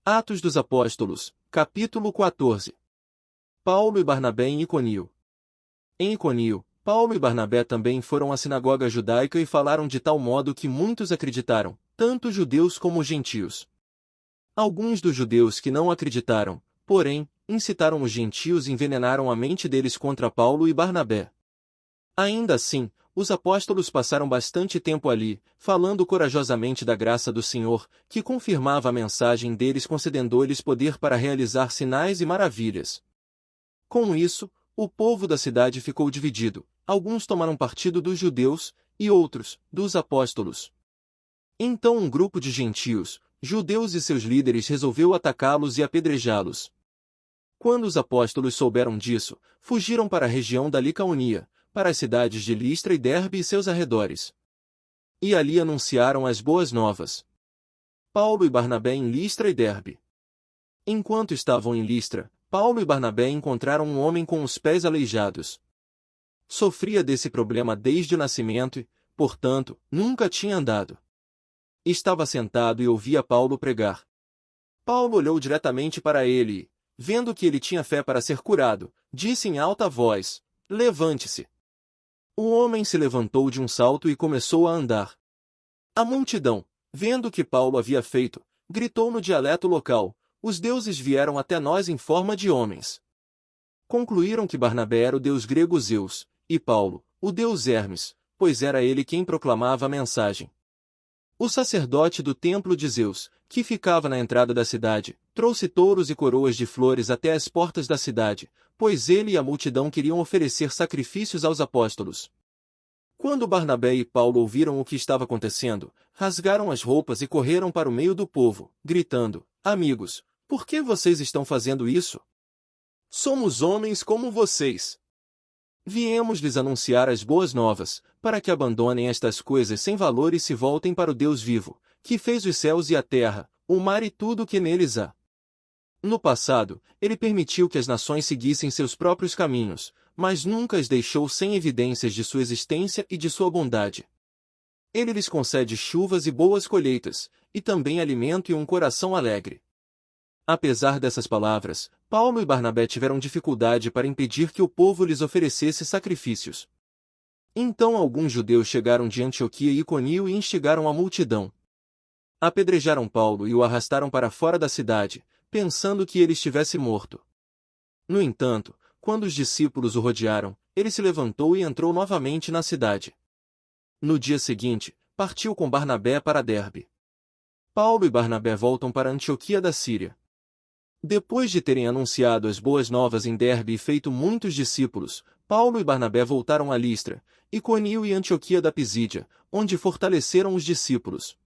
Atos dos Apóstolos, capítulo 14. Paulo e Barnabé em Iconio. Em Iconio, Paulo e Barnabé também foram à sinagoga judaica e falaram de tal modo que muitos acreditaram, tanto judeus como gentios. Alguns dos judeus que não acreditaram, porém, incitaram os gentios e envenenaram a mente deles contra Paulo e Barnabé. Ainda assim, os apóstolos passaram bastante tempo ali, falando corajosamente da graça do Senhor, que confirmava a mensagem deles concedendo-lhes poder para realizar sinais e maravilhas. Com isso, o povo da cidade ficou dividido, alguns tomaram partido dos judeus, e outros, dos apóstolos. Então um grupo de gentios, judeus e seus líderes resolveu atacá-los e apedrejá-los. Quando os apóstolos souberam disso, fugiram para a região da Licaonia, para as cidades de Listra e Derbe e seus arredores. E ali anunciaram as boas novas. Paulo e Barnabé em Listra e Derbe. Enquanto estavam em Listra, Paulo e Barnabé encontraram um homem com os pés aleijados. Sofria desse problema desde o nascimento e, portanto, nunca tinha andado. Estava sentado e ouvia Paulo pregar. Paulo olhou diretamente para ele e, vendo que ele tinha fé para ser curado, disse em alta voz: "Levante-se." O homem se levantou de um salto e começou a andar. A multidão, vendo o que Paulo havia feito, gritou no dialeto local: "Os deuses vieram até nós em forma de homens." Concluíram que Barnabé era o deus grego Zeus, e Paulo, o deus Hermes, pois era ele quem proclamava a mensagem. O sacerdote do templo de Zeus, que ficava na entrada da cidade, trouxe touros e coroas de flores até as portas da cidade, pois ele e a multidão queriam oferecer sacrifícios aos apóstolos. Quando Barnabé e Paulo ouviram o que estava acontecendo, rasgaram as roupas e correram para o meio do povo, gritando: "Amigos, por que vocês estão fazendo isso? Somos homens como vocês. Viemos lhes anunciar as boas novas, para que abandonem estas coisas sem valor e se voltem para o Deus vivo, que fez os céus e a terra, o mar e tudo o que neles há. No passado, ele permitiu que as nações seguissem seus próprios caminhos, mas nunca as deixou sem evidências de sua existência e de sua bondade. Ele lhes concede chuvas e boas colheitas, e também alimento e um coração alegre." Apesar dessas palavras, Paulo e Barnabé tiveram dificuldade para impedir que o povo lhes oferecesse sacrifícios. Então alguns judeus chegaram de Antioquia e Iconio e instigaram a multidão. Apedrejaram Paulo e o arrastaram para fora da cidade, pensando que ele estivesse morto. No entanto, quando os discípulos o rodearam, ele se levantou e entrou novamente na cidade. No dia seguinte, partiu com Barnabé para Derbe. Paulo e Barnabé voltam para Antioquia da Síria. Depois de terem anunciado as boas novas em Derbe e feito muitos discípulos, Paulo e Barnabé voltaram a Listra, Iconio e Antioquia da Pisídia, onde fortaleceram os discípulos.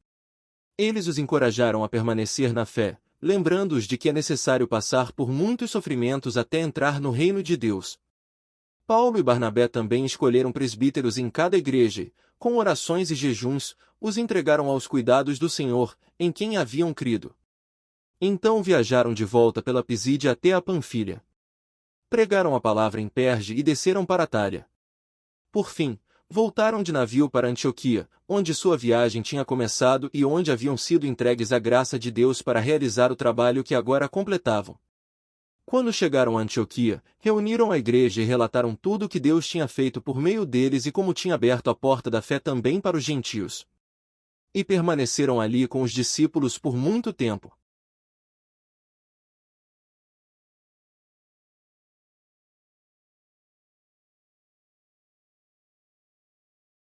Eles os encorajaram a permanecer na fé, lembrando-os de que é necessário passar por muitos sofrimentos até entrar no reino de Deus. Paulo e Barnabé também escolheram presbíteros em cada igreja e, com orações e jejuns, os entregaram aos cuidados do Senhor, em quem haviam crido. Então viajaram de volta pela Pisídia até a Panfilha. Pregaram a palavra em Perge e desceram para Atália. Por fim, voltaram de navio para Antioquia, onde sua viagem tinha começado e onde haviam sido entregues à graça de Deus para realizar o trabalho que agora completavam. Quando chegaram a Antioquia, reuniram a igreja e relataram tudo o que Deus tinha feito por meio deles e como tinha aberto a porta da fé também para os gentios. E permaneceram ali com os discípulos por muito tempo.